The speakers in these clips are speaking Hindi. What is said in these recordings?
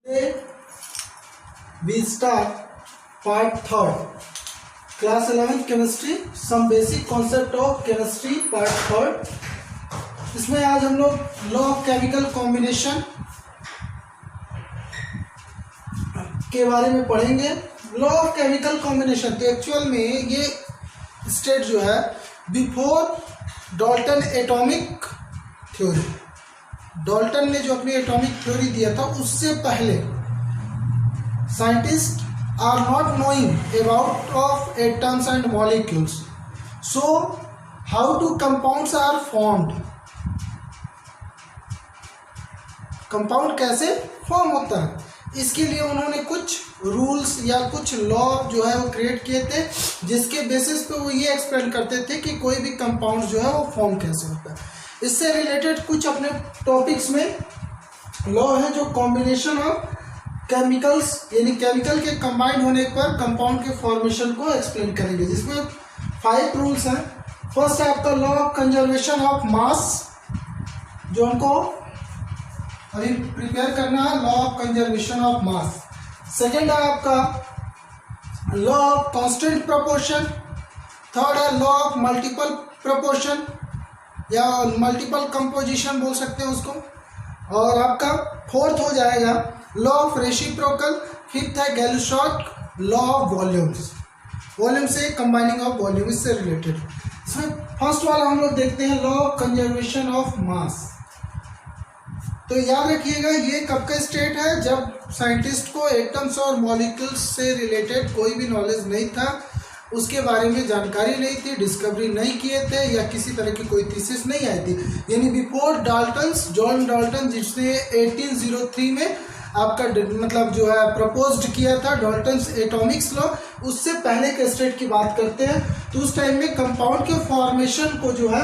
We start part third, class 11th chemistry, some basic concept of chemistry part third। इसमें आज हम लोग लॉ ऑफ केमिकल कॉम्बिनेशन के बारे में पढ़ेंगे। लॉ ऑफ केमिकल कॉम्बिनेशन तो एक्चुअल में ये स्टेट जो है before Dalton atomic theory, Dalton ने जो अपनी एटॉमिक थ्योरी दिया था उससे पहले scientists are not knowing about of atoms and molecules, so how do compounds are formed, compound कैसे फॉर्म होता है, इसके लिए उन्होंने कुछ रूल्स या कुछ लॉ जो है वो क्रिएट किए थे, जिसके बेसिस पे वो ये एक्सप्लेन करते थे कि कोई भी कंपाउंड जो है वो फॉर्म कैसे होता है। इससे रिलेटेड कुछ अपने टॉपिक्स में लॉ है जो कॉम्बिनेशन ऑफ केमिकल्स यानी केमिकल के कंबाइंड होने पर कंपाउंड के फॉर्मेशन को एक्सप्लेन करेंगे, जिसमें 5 रूल्स हैं। फर्स्ट है आपका लॉ ऑफ कंजर्वेशन ऑफ मास, जो हमको अभी प्रिपेयर करना है, law of conservation of mass. Second है आपका law of constant proportion. Third है लॉ ऑफ मल्टीपल प्रोपोर्शन या मल्टीपल कंपोजिशन बोल सकते हैं उसको। और आपका फोर्थ हो जाएगा लॉ ऑफ रेसिप्रोकल। फिफ्थ है गैलुसॉट लॉ ऑफ वॉल्यूम्स, वॉल्यूम से कंबाइनिंग ऑफ वॉल्यूम से रिलेटेड। इसमें फर्स्ट वाला हम लोग देखते हैं लॉ ऑफ कंजर्वेशन ऑफ मास। तो याद रखिएगा ये कब का स्टेट है, जब साइंटिस्ट को एटम्स और मॉलिक्यूल्स से रिलेटेड कोई भी नॉलेज नहीं था, उसके बारे में जानकारी नहीं थी, डिस्कवरी नहीं किए थे या किसी तरह की कोई थीसिस नहीं आई थी। यानी बिफोर डाल्टन्स, जॉन डाल्टन जिसने 1803 में आपका मतलब जो है प्रपोज्ड किया था डाल्टन्स एटॉमिक्स लॉ, उससे पहले के स्टेट की बात करते हैं। तो उस टाइम में कंपाउंड के फॉर्मेशन को जो है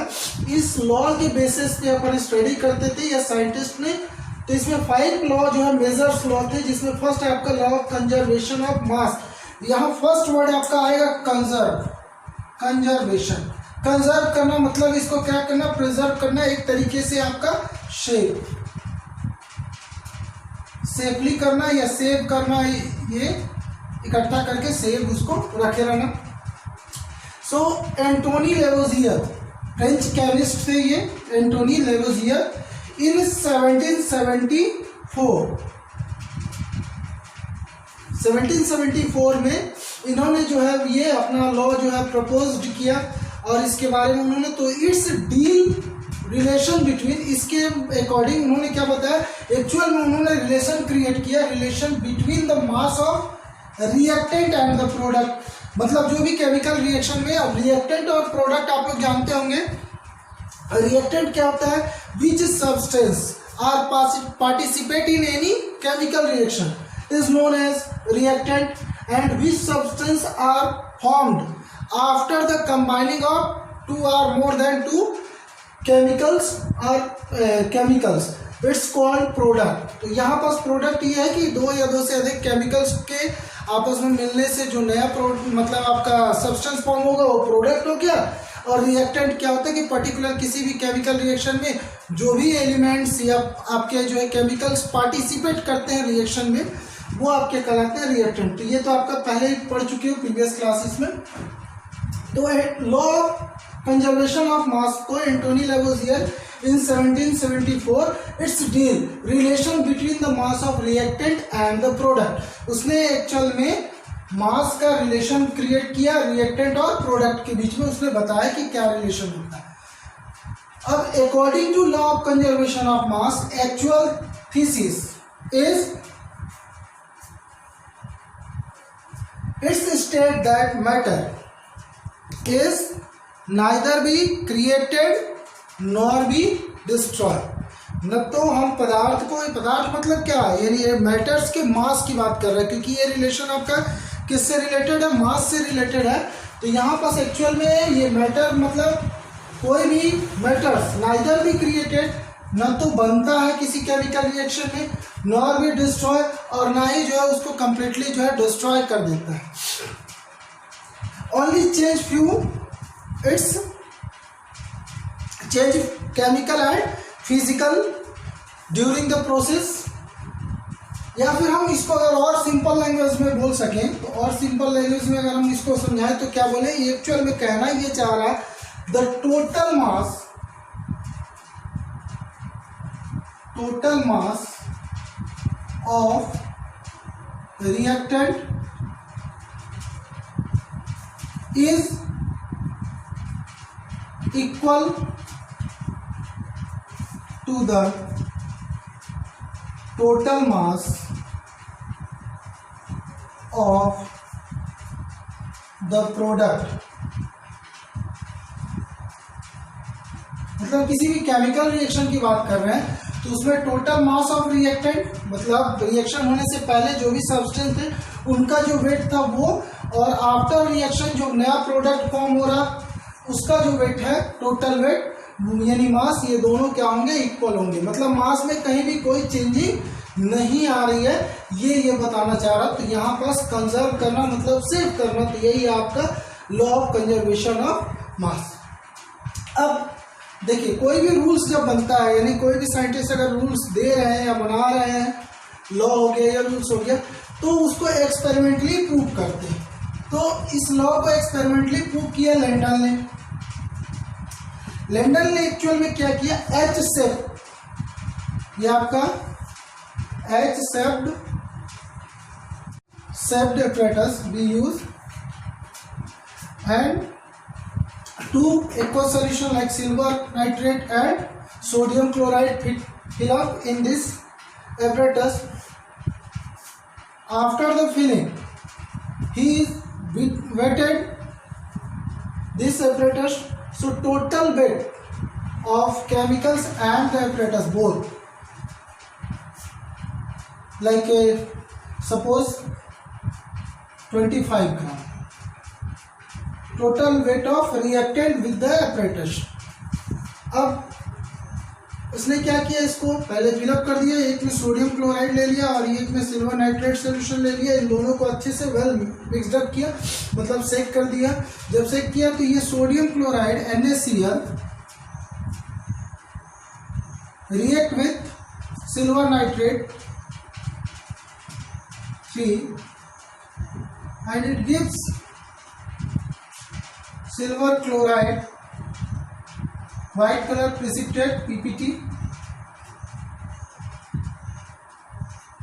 इस लॉ के बेसिस पे अपन स्टडी करते थे या साइंटिस्ट ने। तो इसमें 5 लॉ जो है मेजर्स लॉ थे, जिसमें फर्स्ट है आपका लॉ ऑफ कंजर्वेशन ऑफ मास। यहाँ फर्स्ट वर्ड आपका आएगा कंजर्व, कंजर्वेशन। कंजर्व करना मतलब इसको क्या करना, प्रिजर्व करना, एक तरीके से आपका शेप, सेफली करना या सेव करना, ये इकट्ठा करके सेव उसको रखे रहना। सो एंटोनी लेवोजियर फ्रेंच केमिस्ट थे ये, एंटोनी लेवोजियर इन 1774 में इन्होंने जो है ये अपना लॉ जो है प्रपोज्ड किया। और इसके बारे में उन्होंने तो इट्स डील रिलेशन बिटवीन, इसके अकॉर्डिंग उन्होंने क्या बताया, एक्चुअल में उन्होंने रिलेशन क्रिएट किया, relation between the mass of reactant and the product. मतलब जो भी केमिकल रिएक्शन में, अब रिएक्टेंट और प्रोडक्ट आप लोग जानते होंगे। रिएक्टेंट क्या होता है, which substance are participate in any chemical reaction is known as reactant, and which substance are formed after the combining of 2 or more than 2 chemicals और केमिकल्स, इट्स कॉल्ड प्रोडक्ट। तो यहाँ पास प्रोडक्ट ये है कि 2 या 2 से अधिक केमिकल्स के आपस में मिलने से जो नया मतलब आपका सब्सटेंस फॉर्म होगा वो प्रोडक्ट हो गया। और रिएक्टेंट क्या होता है कि पर्टिकुलर किसी भी केमिकल रिएक्शन में जो भी एलिमेंट्स या आपके जो है केमिकल्स पार्टिसिपेट करते हैं रिएक्शन में, वो आपके कहलाते हैं रिएक्टेंट। तो ये तो आपका पहले ही पढ़ चुके हो प्रीवियस क्लासेस में। तो लॉ कंजर्वेशन ऑफ मास को Antoine Lavoisier in 1774 it's deal relation between the mass of reactant and the product. उसने एक्चुअल में मास का रिलेशन क्रिएट किया रिएक्टेंट और प्रोडक्ट के बीच में, उसने बताया कि क्या रिलेशन होता है। अब according to law of conservation of mass, actual thesis is it's state that matter is neither be created nor be destroyed। न तो हम पदार्थ को, पदार्थ मतलब क्या है, यानी मैटर्स के मास की बात कर रहे हैं, क्योंकि ये रिलेशन आपका किससे रिलेटेड है, मास से रिलेटेड है। तो यहाँ पास एक्चुअल में ये मैटर मतलब कोई भी मैटर्स नाइदर भी क्रिएटेड, न तो बनता है किसी केमिकल रिएक्शन में, नॉर भी डिस्ट्रॉय, और ना ही जो है उसको कंप्लीटली जो है डिस्ट्रॉय कर देता है। Only change few it's change chemical and physical during the process या फिर हम इसको अगर और सिंपल लैंग्वेज में बोल सकें तो और सिंपल लैंग्वेज में अगर हम इसको समझाएं तो क्या बोले, एक्चुअल में कहना ये चाह रहा है the total mass of reactant is equal to the total mass of the product। मतलब किसी भी केमिकल रिएक्शन की बात कर रहे हैं तो उसमें टोटल मास ऑफ रिएक्टेंट मतलब रिएक्शन होने से पहले जो भी सब्सटेंस थे उनका जो वेट था वो, और आफ्टर रिएक्शन जो नया प्रोडक्ट फॉर्म हो रहा उसका जो वेट है, टोटल वेट यानी मास, ये दोनों क्या होंगे, इक्वल होंगे। मतलब मास में कहीं भी कोई चेंजिंग नहीं आ रही है, ये बताना चाह रहा। तो यहाँ पास कंजर्व करना मतलब सेव करना, तो यही है आपका लॉ ऑफ कंजर्वेशन ऑफ मास। अब देखिए कोई भी रूल्स जब बनता है, यानी कोई भी साइंटिस्ट अगर रूल्स दे रहे हैं या बना रहे हैं, लॉ हो गया या रूल्स हो गया, तो उसको एक्सपेरिमेंटली प्रूव करते हैं। तो इस लॉ को एक्सपेरिमेंटली प्रूव किया लैंडल ने। लैंडल ने एक्चुअल में क्या किया, एच शेप, ये आपका H shaped apparatus we use and two aqueous solution like silver nitrate and sodium chloride fill up in this apparatus. After the filling, he wetted this apparatus, so total weight of chemicals and the apparatus both, like suppose 25 gram total weight of reactant with the apparatus। अब उसने क्या किया, इसको पहले फिलअप कर दिया, एक में सोडियम क्लोराइड ले लिया और एक में सिल्वर नाइट्रेट सोल्यूशन ले लिया, इन दोनों को अच्छे से वेल मिक्सड अप किया, मतलब सेक कर दिया। जब सेक किया तो ये sodium chloride NaCl react with silver nitrate 3 and it gives silver chloride white color precipitate PPT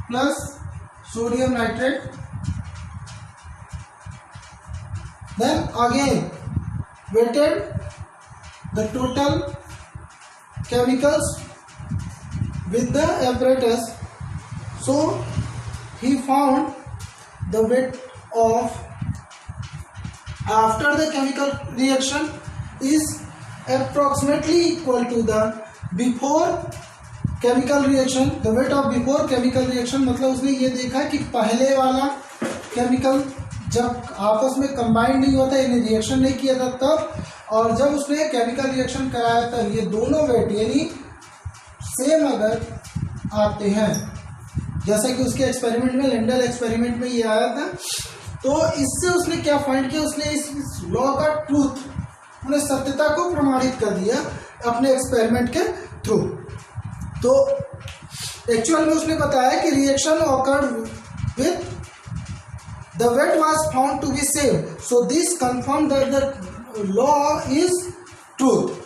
plus sodium nitrate, then again weighted the total chemicals with the apparatus, so he found the weight of after the chemical reaction is approximately equal to the before chemical reaction, the weight of before chemical reaction। मतलब उसने ये देखा कि पहले वाला केमिकल जब आपस में कंबाइन नहीं होता, यानी रिएक्शन नहीं किया था तब, और जब उसने केमिकल रिएक्शन कराया था, ये दोनों वेट यानी सेम अगर आते हैं, जैसा कि उसके एक्सपेरिमेंट में, लैंडल एक्सपेरिमेंट में ये आया था, तो इससे उसने क्या फाइंड किया, उसने इस लॉ का ट्रूथ, उन्हें सत्यता को प्रमाणित कर दिया अपने एक्सपेरिमेंट के थ्रू। तो एक्चुअल में उसने बताया कि reaction occurred with the weight was found to be same, so this confirm that the law is truth.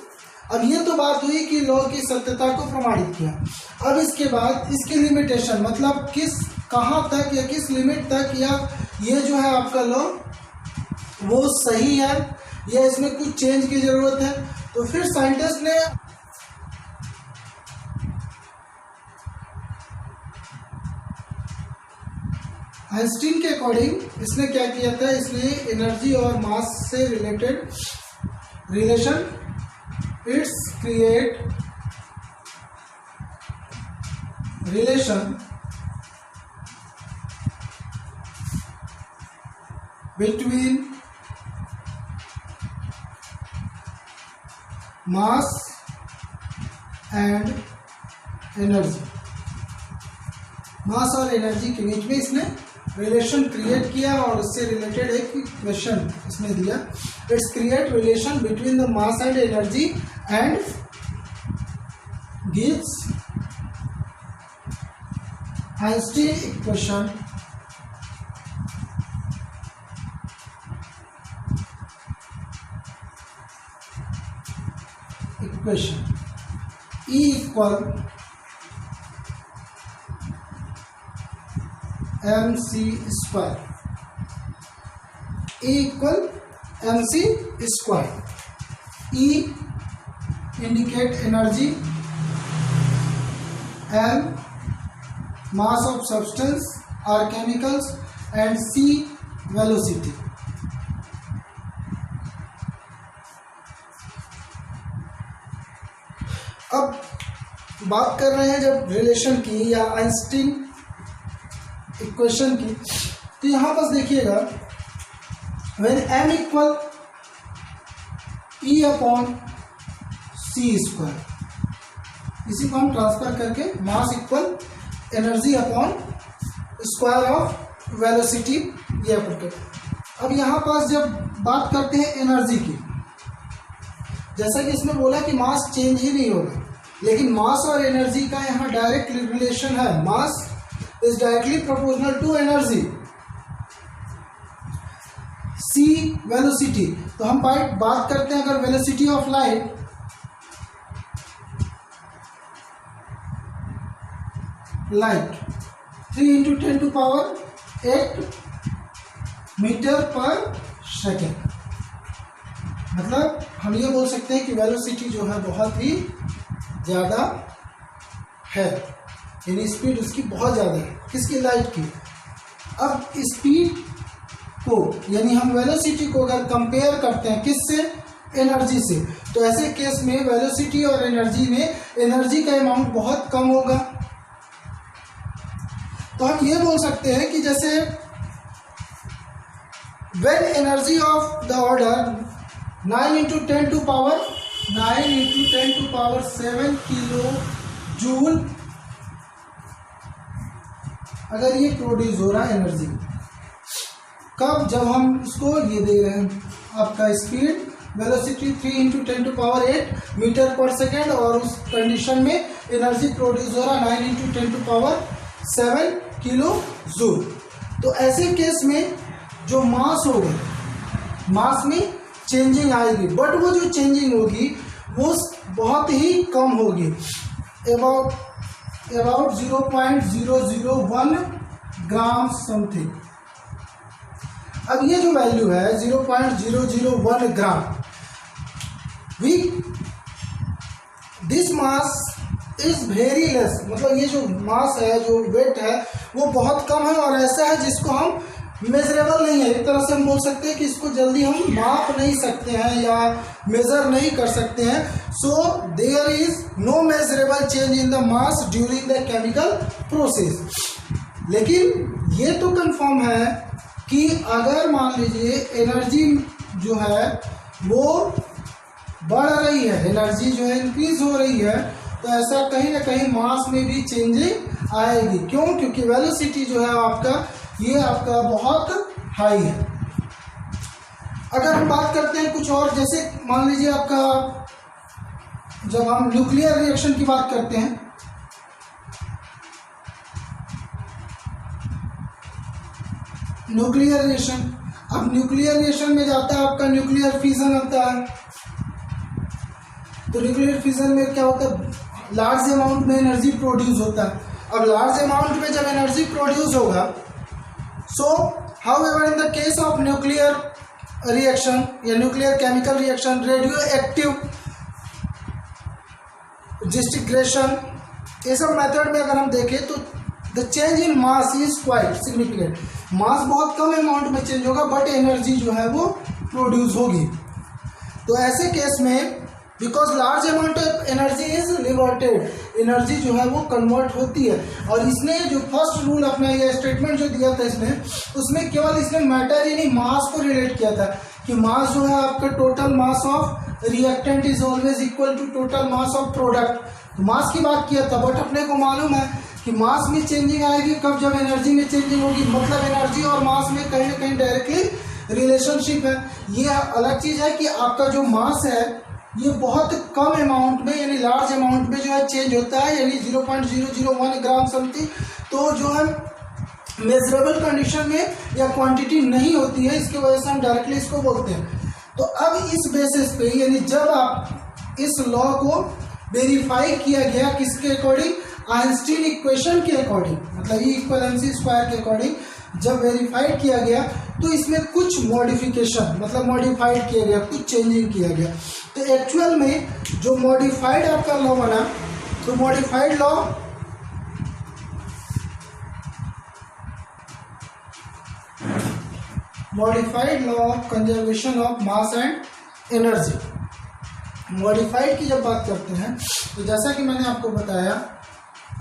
अब ये तो बात हुई कि लॉ की सत्यता को प्रमाणित किया। अब इसके बाद इसकी लिमिटेशन, मतलब कहाँ तक या किस लिमिट तक या ये जो है आपका लॉ वो सही है या इसमें कुछ चेंज की जरूरत है। तो फिर साइंटिस्ट ने आइंस्टीन के अकॉर्डिंग इसने क्या किया था, इसने एनर्जी और मास से related relation it's create relation between mass and energy, मास और एनर्जी के बीच में इसने रिलेशन क्रिएट किया और उससे रिलेटेड एक क्वेश्चन इसने दिया, it's create relation between the mass and energy and gives Einstein equation E equal mc square. E equal mc square. E indicate energy, M mass of substance or chemicals, and C velocity. अब बात कर रहे हैं जब रिलेशन की या आइंस्टीन इक्वेशन की, तो यहां बस देखिएगा when m equal E upon C square, इसी को हम ट्रांसफर करके mass equal energy upon square of velocity ये अप्लाई करते। अब यहाँ पास जब बात करते हैं एनर्जी की, जैसा कि इसमें बोला कि मास चेंज ही नहीं होगा, लेकिन मास और एनर्जी का यहाँ डायरेक्ट रिलेशन है। Mass is directly proportional to energy. C velocity, तो हम बात करते हैं अगर velocity of light, light 3 × 10⁸ meter पर सेकेंड, मतलब हम ये बोल सकते हैं कि वेलोसिटी जो है बहुत ही ज़्यादा है, यानी स्पीड उसकी बहुत ज़्यादा है, किसकी, लाइट की। अब स्पीड को यानी हम वेलोसिटी को अगर कंपेयर करते हैं किससे, एनर्जी से, तो ऐसे केस में वेलोसिटी और एनर्जी में एनर्जी का अमाउंट बहुत कम होगा। तो हम ये बोल सकते हैं कि जैसे when energy of the order 9 × 10⁻7 kilo joule अगर ये प्रोड्यूस हो रहा है एनर्जी, कब, जब हम इसको ये दे रहे हैं आपका स्पीड वेलोसिटी 3 × 10⁸ मीटर पर सेकेंड, और उस कंडीशन में एनर्जी प्रोड्यूस हो रहा है 9 × 10⁻7 किलो जूल। तो ऐसे केस में जो मास होगा, मास में चेंजिंग आएगी, बट वो जो चेंजिंग होगी वो बहुत ही कम होगी, अबाउट 0.001 ग्राम समथिंग। अब ये जो वैल्यू है 0.001 gram, this mass is very less, मतलब ये जो मास है, जो वेट है वो बहुत कम है, और ऐसा है जिसको हम मेजरेबल नहीं है। एक तरह से हम बोल सकते हैं कि इसको जल्दी हम माप नहीं सकते हैं या मेजर नहीं कर सकते हैं। So there is no measurable change in the mass during the chemical process. लेकिन ये तो कंफर्म है कि अगर मान लीजिए एनर्जी जो है वो बढ़ रही है, एनर्जी जो है इंक्रीज हो रही है, तो ऐसा कहीं ना कहीं मास में भी चेंजिंग आएगी। क्यों? क्योंकि वेलोसिटी जो है आपका, ये आपका बहुत हाई है। अगर हम बात करते हैं कुछ और, जैसे मान लीजिए आपका, जब हम न्यूक्लियर रिएक्शन की बात करते हैं, न्यूक्लियर रिएक्शन, अब न्यूक्लियर रिएक्शन में जाता है आपका न्यूक्लियर फिजन होता है। तो न्यूक्लियर फिजन में क्या होता है, लार्ज अमाउंट में एनर्जी प्रोड्यूस होता है। अब लार्ज अमाउंट में जब एनर्जी प्रोड्यूस होगा, so however in the case of nuclear reaction या nuclear chemical reaction, radioactive disintegration, ये सब मेथड में अगर हम देखें तो the change in mass is quite significant. Mass बहुत कम अमाउंट में चेंज होगा, बट एनर्जी जो है वो प्रोड्यूस होगी। तो ऐसे केस में because large amount of energy is liberated, energy जो है वो कन्वर्ट होती है। और इसने जो फर्स्ट रूल अपना ये स्टेटमेंट जो दिया था इसने, उसमें केवल इसने मैटर यानी मास को रिलेट किया था कि मास जो है आपका total mass of reactant is always equal to total mass of product, तो मास की बात किया था। बट अपने को मालूम है कि मास में चेंजिंग आएगी कब, जब एनर्जी में चेंजिंग होगी, मतलब एनर्जी और मास में कहीं ना कहीं डायरेक्टली रिलेशनशिप है। ये अलग चीज है कि आपका जो मास है ये बहुत कम अमाउंट में यानी लार्ज अमाउंट में जो है चेंज होता है, यानी 0.001 ग्राम समथिंग। तो जो है मेजरेबल कंडीशन में या क्वांटिटी नहीं होती है, इसकी वजह से हम डायरेक्टली इसको बोलते हैं। तो अब इस बेसिस पे यानी जब आप इस लॉ को वेरीफाई किया गया किसके अकॉर्डिंग, आइंस्टीन इक्वेशन के अकॉर्डिंग, मतलब E = mc² के अकॉर्डिंग जब वेरीफाइड किया गया तो इसमें कुछ मॉडिफिकेशन मतलब मॉडिफाइड किया गया, कुछ चेंजिंग किया गया। तो एक्चुअल में जो मॉडिफाइड आपका लॉ बना, तो modified law modified law of conservation of mass and energy. Modified की जब बात करते हैं तो जैसा कि मैंने आपको बताया,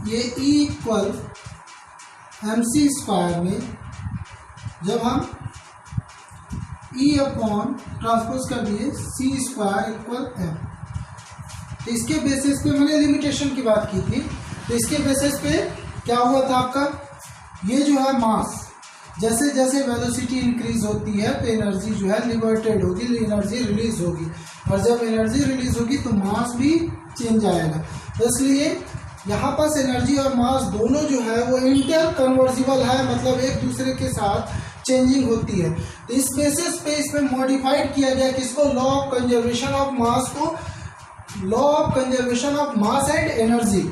ये E = mc² में जब हम E/ट्रांसपोज कर दिए c² = m, तो इसके बेसिस पे मैंने लिमिटेशन की बात की थी। तो इसके बेसिस पे क्या हुआ था आपका, ये जो है मास, जैसे जैसे वेलोसिटी इंक्रीज होती है तो एनर्जी जो है लिबर्टेड होगी, एनर्जी रिलीज होगी, और जब एनर्जी रिलीज होगी तो मास भी चेंज आएगा। तो इसलिए यहाँ पास एनर्जी और मास दोनों जो है वो इंटर कन्वर्जिबल है, मतलब एक दूसरे के साथ चेंजिंग होती है। तो इस बेसिस पे इसमें मॉडिफाइड किया गया किसको, law of conservation of mass को, law of conservation of mass and energy.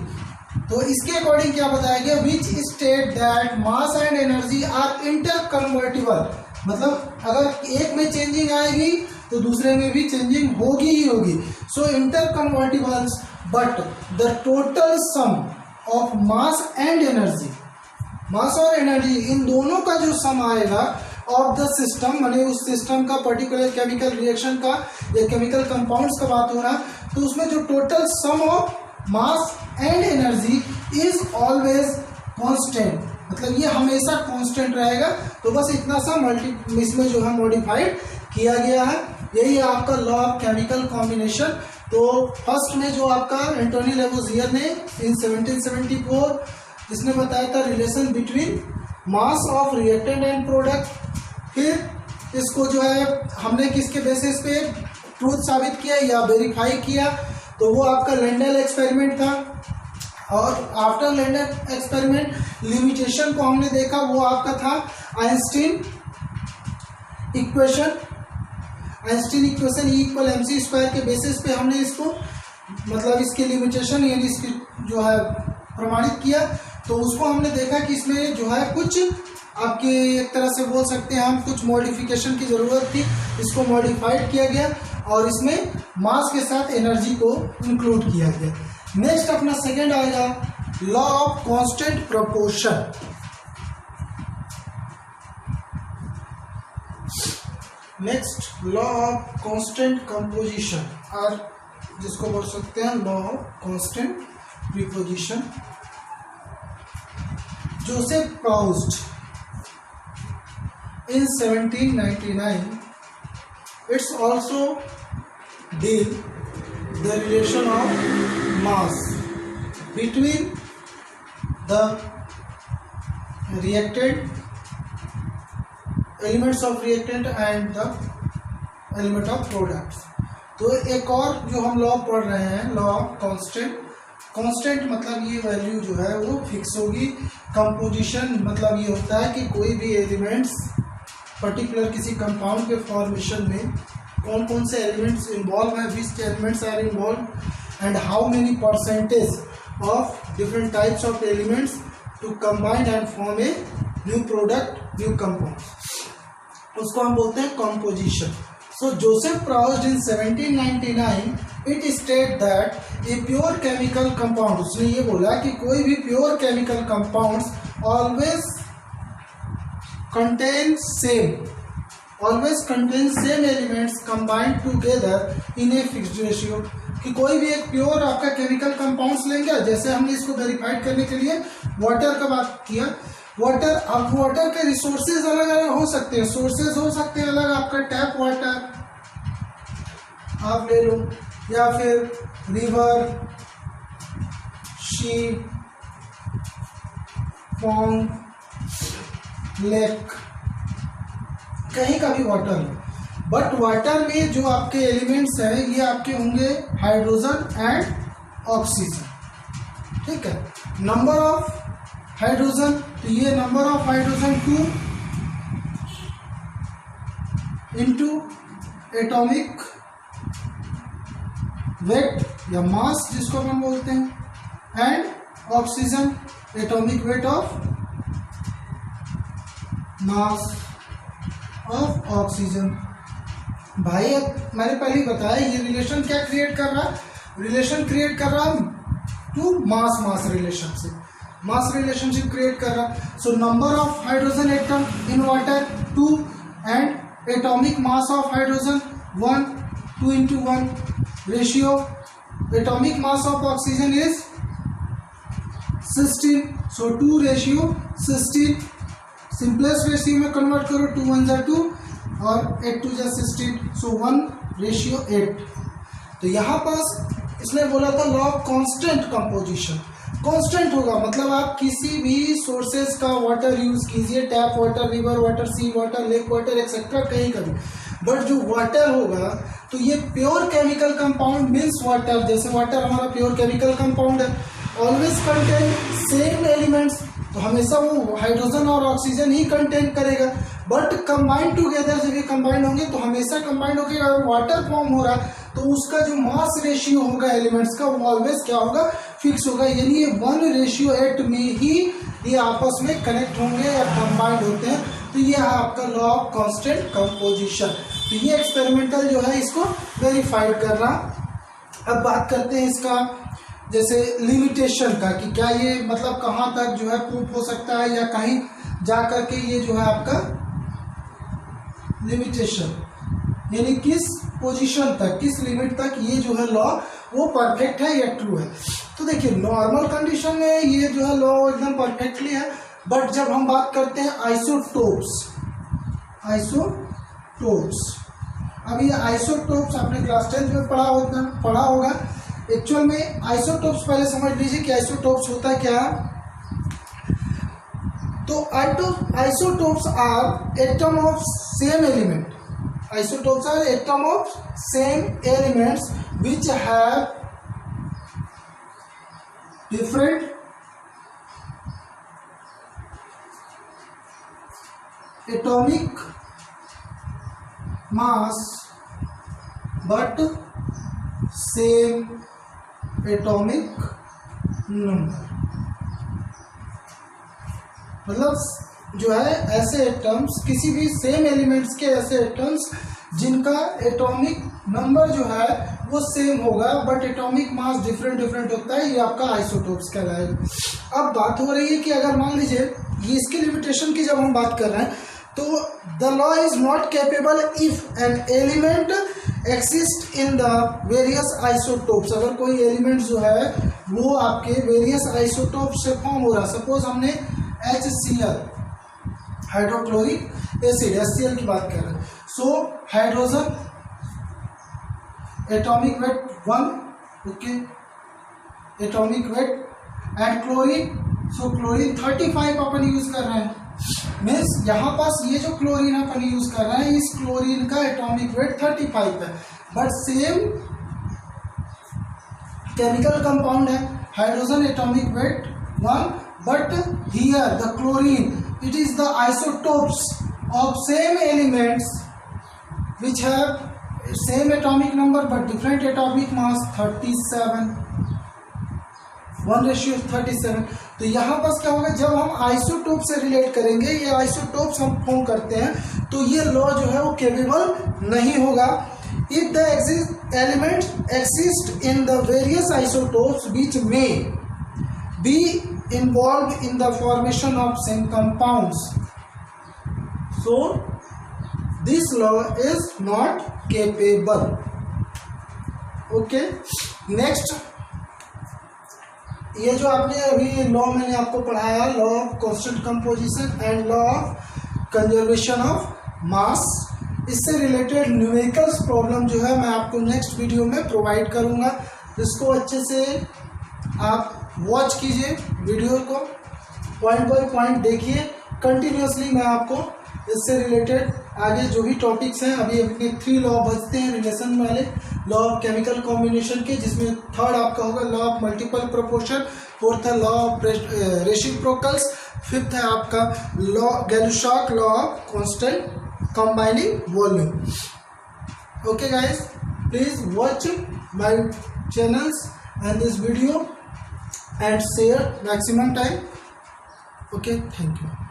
तो इसके अकॉर्डिंग क्या बताया गया, which state that mass and energy are interconvertible, मतलब अगर एक में चेंजिंग आएगी तो दूसरे में भी चेंजिंग होगी ही होगी। So interconvertibles but the total sum of mass and energy, mass और एनर्जी इन दोनों का जो सम आएगा ऑफ द सिस्टम, माने उस सिस्टम का पर्टिकुलर केमिकल रिएक्शन का या केमिकल कंपाउंड्स का बात हो रहा, तो उसमें जो total sum of mass and energy is always constant, मतलब ये हमेशा कांस्टेंट रहेगा। तो बस इतना सा इसमें जो है मॉडिफाइड किया गया है। यही है आपका लॉ ऑफ केमिकल कॉम्बिनेशन। तो फर्स्ट में जो आपका एंटोनी लेवोजियर ने इन 1774 इसने बताया था relation between mass of reactant and product. फिर इसको जो है हमने किसके बेसिस पे ट्रूथ साबित किया या वेरीफाई किया, तो वो आपका लैंडल एक्सपेरिमेंट था। और आफ्टर लैंडल एक्सपेरिमेंट लिमिटेशन को हमने देखा, वो आपका था Einstein equation. Einstein equation E = mc² के बेसिस पे हमने इसको मतलब इसकी लिमिटेशन यानी इसकी जो है प्रमाणित किया। तो उसको हमने देखा कि इसमें जो है कुछ आपके एक तरह से बोल सकते हैं हम कुछ मॉडिफिकेशन की ज़रूरत थी, इसको मॉडिफाइड किया गया और इसमें मास के साथ एनर्जी को इंक्लूड किया गया। नेक्स्ट अपना सेकंड आएगा law of constant proportion. Next law of constant composition और जिसको बोल सकते हैं law of constant preposition. Joseph Proust in 1799 it's also deal the relation of mass between the reactant elements of reactant and the element of products। तो एक और जो हम लॉ पढ़ रहे हैं लॉ ऑफ कांस्टेंट। कांस्टेंट मतलब ये वैल्यू जो है वो फिक्स होगी। कंपोजिशन मतलब ये होता है कि कोई भी एलिमेंट्स पर्टिकुलर किसी कंपाउंड के फॉर्मेशन में कौन कौन से एलिमेंट्स इन्वॉल्व हैं, which elements are involve and how many percentage of different types of elements to combine and form a new product new compound, उसको हम बोलते हैं composition. So Joseph Proust in 1799 it state that a pure chemical compound, उसने ये बोला कि कोई भी pure chemical compounds always contain same elements combined together in a fixed ratio। कि कोई भी एक प्योर आपका केमिकल कंपाउंड्स लेंगे, जैसे हमने इसको वेरीफाइड करने के लिए वाटर का बात किया। वाटर, अब वाटर के रिसोर्सेज अलग अलग हो सकते हैं, सोर्सेज हो सकते हैं अलग, आपका टैप वाटर आप ले लो या फिर रिवर, शी, पॉन्ड, लेक, कहीं का भी वाटर। बट वाटर में जो आपके एलिमेंट्स हैं ये आपके होंगे हाइड्रोजन एंड ऑक्सीजन, ठीक है। नंबर ऑफ हाइड्रोजन, तो ये number of hydrogen 2 into atomic weight या मास जिसको हम बोलते हैं, and oxygen atomic weight of mass of oxygen. भाई अब मैंने पहले ही बताया ये रिलेशन क्या क्रिएट कर रहा है, रिलेशन क्रिएट कर रहा है to mass mass relationship, mass relationship create कर रहा है। So number of hydrogen atom in water 2 and atomic mass of hydrogen 1, 2 into 1 ratio atomic mass of oxygen is 16, so 2 ratio 16। Simplest ratio में कन्वर्ट करो, 2 1 जा 2 और 8 2 जा 16, सो 1 रेशियो 8। तो यहाँ पास इसने बोला था law of constant composition, constant होगा मतलब आप किसी भी सोर्सेज का वाटर यूज कीजिए, टैप वाटर, रिवर वाटर, सी वाटर, लेक वाटर एक्सेट्रा कहीं का भी, बट जो वाटर होगा तो ये pure chemical compound means water, जैसे वाटर हमारा प्योर केमिकल कंपाउंड है, ऑलवेज कंटेन सेम एलिमेंट्स, तो हमेशा वो हाइड्रोजन और ऑक्सीजन ही कंटेन करेगा, बट कंबाइंड टुगेदर जब ये कंबाइंड होंगे तो हमेशा कंबाइंड होकर अगर वाटर फॉर्म हो रहा है तो उसका जो मास रेशियो होगा एलिमेंट्स का वो ऑलवेज क्या होगा, फिक्स होगा, यानी ये 1:8 में ही ये आपस में कनेक्ट होंगे या कंबाइंड होते हैं। तो ये है आपका लॉ ऑफ कांस्टेंट कंपोजिशन। तो ये एक्सपेरिमेंटल जो है इसको वेरीफाइड कर रहा। अब बात करते हैं इसका जैसे लिमिटेशन का कि क्या ये मतलब कहाँ तक जो है प्रूफ हो सकता है या कहीं जा करके ये जो है आपका लिमिटेशन यानी किस पोजीशन तक, किस लिमिट तक ये जो है लॉ वो परफेक्ट है या ट्रू है। तो देखिए नॉर्मल कंडीशन में ये जो है लॉ एकदम परफेक्टली है, बट जब हम बात करते हैं आइसोटोप्स, अब ये आइसोटोप्स आपने क्लास 10th में पढ़ा होगा। एक्चुअल में आइसोटोप्स पहले समझ लीजिए कि आइसोटोप्स होता क्या। तो isotopes are atom of same element, isotopes are atom of same elements which have different atomic mass but same atomic number। मतलब जो है ऐसे एटम्स, किसी भी सेम एलिमेंट्स के ऐसे एटम्स जिनका एटॉमिक नंबर जो है वो सेम होगा बट एटॉमिक मास डिफरेंट होता है, ये आपका आइसोटोप्स कहलाएगा। अब बात हो रही है कि अगर मान लीजिए ये इसके लिमिटेशन की जब हम बात कर रहे हैं तो the law is not capable if an element exist in the various isotopes. अगर कोई एलिमेंट जो है वो आपके वेरियस आइसोटोप्स से फॉर्म हो रहा है, सपोज हमने HCl हाइड्रोक्लोरिक एसिड HCl की बात कर रहे हैं। So hydrogen atomic weight 1, okay, atomic weight and chlorine, so chlorine 35 upon use कर रहे हैं, मीन्स यहाँ पास ये जो क्लोरीन अपन यूज कर रहे हैं इस क्लोरीन का एटॉमिक वेट 35 है, बट सेम केमिकल कंपाउंड है, hydrogen एटॉमिc weight 1, but here the chlorine, it is the isotopes of same elements which have same atomic number but different atomic mass 37, 1:37। तो यहाँ पास क्या होगा, जब हम आइसोटोप से रिलेट करेंगे, ये आइसोटोप्स हम फॉर्म करते हैं, तो ये लॉ जो है वो केपेबल नहीं होगा। If the elements exist in the various isotopes which may be involved in the formation of same compounds, so this law is not capable. Okay, next, ये जो आपने अभी लॉ मैंने आपको पढ़ाया, law of constant composition and law of conservation of मास, इससे रिलेटेड न्यूमेरिकल्स प्रॉब्लम जो है मैं आपको नेक्स्ट वीडियो में प्रोवाइड करूंगा। इसको अच्छे से आप वॉच कीजिए, वीडियो को पॉइंट बाय पॉइंट देखिए कंटिन्यूसली, मैं आपको इससे रिलेटेड आगे जो भी टॉपिक्स हैं, अभी अपने 3 लॉ बचते हैं रिलेशन वाले, लॉ ऑफ केमिकल कॉम्बिनेशन के, जिसमें थर्ड आपका होगा law of multiple proportion, fourth है लॉ ऑफ रेसिप्रोकल्स, फिफ्थ है आपका law Gay Lussac law of constant combining volume. Okay guys, please watch my channels and this video and share maximum time. Okay, thank you.